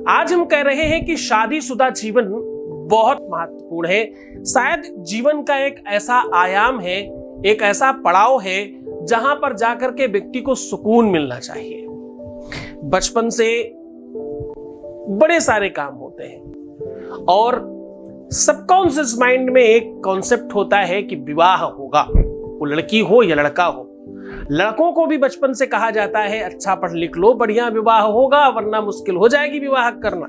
आज हम कह रहे हैं कि शादीशुदा जीवन बहुत महत्वपूर्ण है। शायद जीवन का एक ऐसा आयाम है, एक ऐसा पड़ाव है जहां पर जाकर के व्यक्ति को सुकून मिलना चाहिए। बचपन से बड़े सारे काम होते हैं और सबकॉन्शियस माइंड में एक कॉन्सेप्ट होता है कि विवाह होगा, वो लड़की हो या लड़का हो। लड़कों को भी बचपन से कहा जाता है अच्छा पढ़ लिख लो, बढ़िया विवाह होगा वरना मुश्किल हो जाएगी विवाह करना।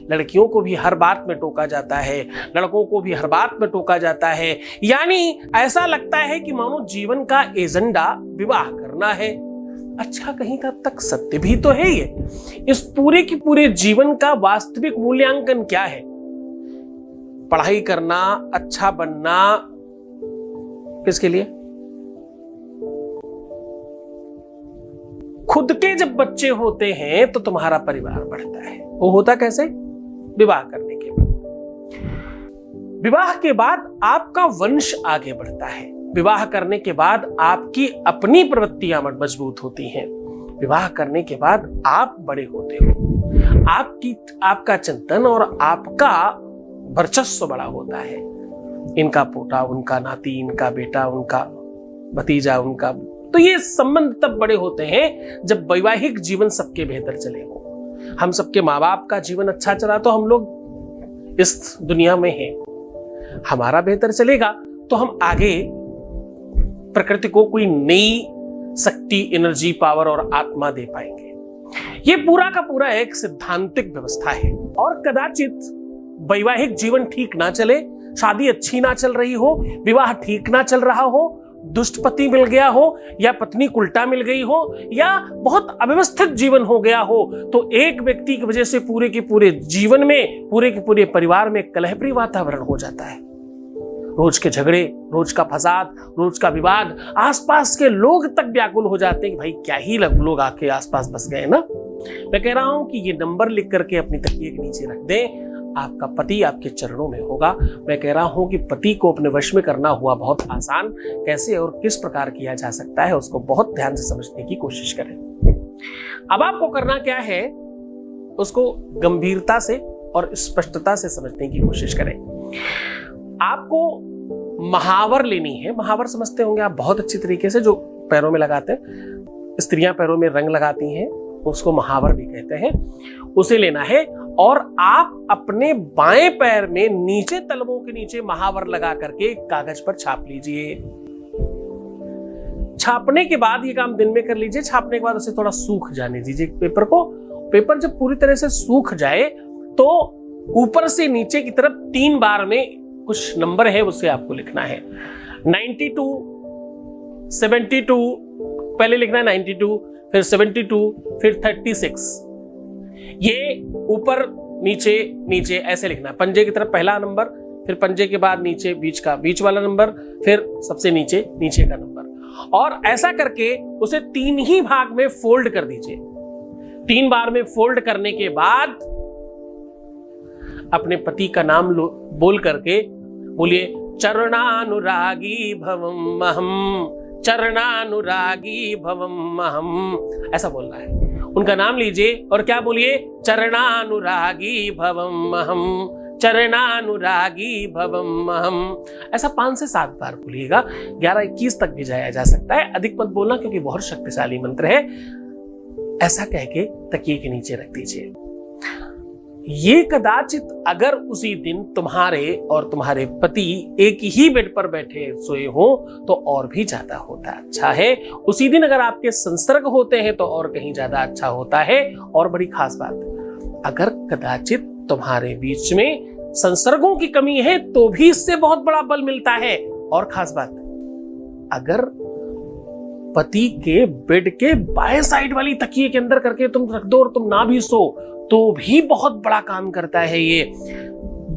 लड़कियों को भी हर बात में टोका जाता है, लड़कों को भी हर बात में टोका जाता है। यानी ऐसा लगता है कि मानो जीवन का एजेंडा विवाह करना है। अच्छा, कहीं का तक सत्य भी तो है ये। इस पूरे की पूरे जीवन का वास्तविक मूल्यांकन क्या है? पढ़ाई करना, अच्छा बनना, किसके लिए? खुद के जब बच्चे होते हैं तो तुम्हारा परिवार बढ़ता है। वो होता कैसे? विवाह करने के बाद। विवाह के बाद आपका वंश आगे बढ़ता है। विवाह करने के बाद आपकी अपनी प्रवृत्तियां मजबूत होती हैं। विवाह करने के बाद आप बड़े होते हो, आपका चिंतन और आपका वर्चस्व बड़ा होता है। इनका पोता, उनका नाती, इनका बेटा, उनका भतीजा, उनका, तो ये संबंध तब बड़े होते हैं जब वैवाहिक जीवन सबके बेहतर चले हो। हम सबके माँ बाप का जीवन अच्छा चला तो हम लोग इस दुनिया में हैं। हमारा बेहतर चलेगा तो हम आगे प्रकृति को कोई नई शक्ति, एनर्जी, पावर और आत्मा दे पाएंगे। ये पूरा का पूरा एक सिद्धांतिक व्यवस्था है। और कदाचित वैवाहिक जीवन ठीक ना चले, शादी अच्छी ना चल रही हो, विवाह ठीक ना चल रहा हो, दुष्ट पति मिल गया हो या पत्नी उल्टा मिल गई हो या बहुत अव्यवस्थित जीवन हो गया हो, तो एक व्यक्ति की वजह से पूरे के पूरे जीवन में, पूरे के पूरे परिवार में कलहप्रिय वातावरण हो जाता है। रोज के झगड़े, रोज का फसाद, रोज का विवाद, आसपास के लोग तक व्याकुल हो जाते हैं कि भाई क्या ही लोग आके आसपास बस गए ना। मैं कह रहा हूं कि ये नंबर लिख करके अपनी तकिए के नीचे रख दें, आपका पति आपके चरणों में होगा। मैं कह रहा हूं कि पति को अपने वश में करना हुआ बहुत आसान। कैसे और किस प्रकार किया जा सकता है उसको बहुत ध्यान से समझने की कोशिश करें। अब आपको करना क्या है, उसको गंभीरता से और स्पष्टता से समझने की कोशिश करें। आपको महावर लेनी है। महावर समझते होंगे आप बहुत अच्छी तरीके से, जो पैरों में लगाते हैं, स्त्रियां पैरों में रंग लगाती हैं, उसको महावर भी कहते हैं। उसे लेना है और आप अपने बाएं पैर में नीचे तलवों के नीचे महावर लगा करके कागज पर छाप लीजिए। छापने के बाद, ये काम दिन में कर लीजिए, छापने के बाद उसे थोड़ा सूख जाने दीजिए पेपर को। पेपर जब पूरी तरह से सूख जाए तो ऊपर से नीचे की तरफ 3 बार में कुछ नंबर है उसे आपको लिखना है। 92, 72, पहले लिखना है 92, फिर 72, फिर 36। ये ऊपर नीचे नीचे ऐसे लिखना है। पंजे की तरफ पहला नंबर, फिर पंजे के बाद नीचे बीच वाला नंबर, फिर सबसे नीचे का नंबर। और ऐसा करके उसे 3 ही भाग में फोल्ड कर दीजिए। 3 बार में फोल्ड करने के बाद अपने पति का नाम बोल करके बोलिए, चरणानुरागी भवम अहम, चरणानुरागी भवम अहम, ऐसा बोलना है। उनका नाम लीजिए और क्या बोलिए? चरणानुरागी भवम अहम, चरणानुरागी भवम अहम। ऐसा 5 से 7 बार बोलिएगा। 11-21 तक भी जाया जा सकता है। अधिक मत बोलना क्योंकि बहुत शक्तिशाली मंत्र है। ऐसा कह के तकिए के नीचे रख दीजिए। ये कदाचित अगर उसी दिन तुम्हारे और तुम्हारे पति एक ही बेड पर बैठे सोए हो तो और भी ज्यादा होता अच्छा है। उसी दिन अगर आपके संसर्ग होते हैं तो और कहीं ज्यादा अच्छा होता है। और बड़ी खास बात, अगर कदाचित तुम्हारे बीच में संसर्गों की कमी है तो भी इससे बहुत बड़ा बल मिलता है। और खास बात, अगर पति के बेड के बाएं साइड वाली तकिए के अंदर करके तुम रख दो और तुम ना भी सो तो भी बहुत बड़ा काम करता है। ये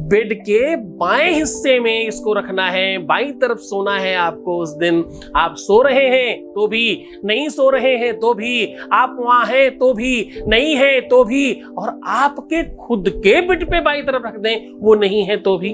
बेड के बाएं हिस्से में इसको रखना है, बाईं तरफ सोना है आपको उस दिन। आप सो रहे हैं तो भी, नहीं सो रहे हैं तो भी, आप वहां हैं तो भी, नहीं है तो भी, और आपके खुद के बेड पे बाईं तरफ रख दें, वो नहीं है तो भी,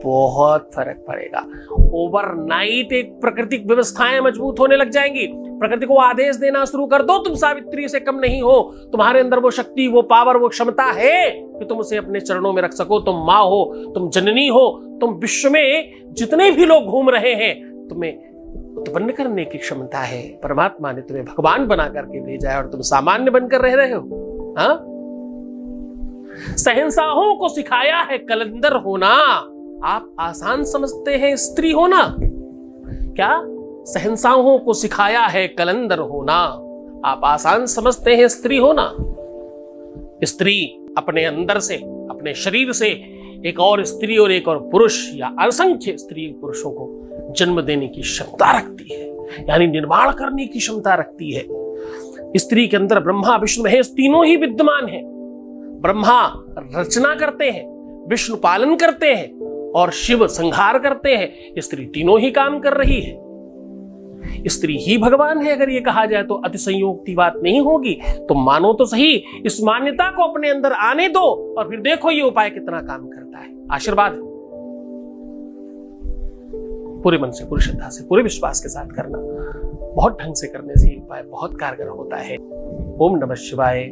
बहुत फर्क पड़ेगा। ओवरनाइट एक प्राकृतिक व्यवस्थाएं मजबूत होने लग जाएंगी। प्रकृति को आदेश देना शुरू कर दो, तुम सावित्री से कम नहीं हो, तुम्हारे अंदर वो शक्ति, वो पावर, वो क्षमता है कि तुम उसे अपने चरणों में रख सको। तुम माँ हो, तुम जननी हो, तुम विश्व में जितने भी लोग घूम रहे हैं, तुम्हें उत्पन्न करने की क्षमता है। परमात्मा ने तुम्हें भगवान बना करके भेजा है और तुम सामान्य बनकर रह रहे हो। हाँ, शहंशाहों को सिखाया है कलंदर होना। आप आसान समझते हैं स्त्री होना? क्या शहंशाहों को सिखाया है कलंदर होना? आप आसान समझते हैं स्त्री होना? स्त्री अपने अंदर से, अपने शरीर से एक और स्त्री और एक और पुरुष या असंख्य स्त्री पुरुषों को जन्म देने की क्षमता रखती है, यानी निर्माण करने की क्षमता रखती है। स्त्री के अंदर ब्रह्मा विष्णु महेश तीनों ही विद्यमान हैं। ब्रह्मा रचना करते हैं, विष्णु पालन करते हैं और शिव संहार करते हैं। स्त्री तीनों ही काम कर रही है। स्त्री ही भगवान है अगर ये कहा जाए तो अतिशयोक्ति बात नहीं होगी। तो मानो तो सही, इस मान्यता को अपने अंदर आने दो और फिर देखो ये उपाय कितना काम करता है। आशीर्वाद पूरे मन से, पूरी श्रद्धा से, पूरे विश्वास के साथ करना। बहुत ढंग से करने से ये उपाय बहुत कारगर होता है। ओम नमः शिवाय।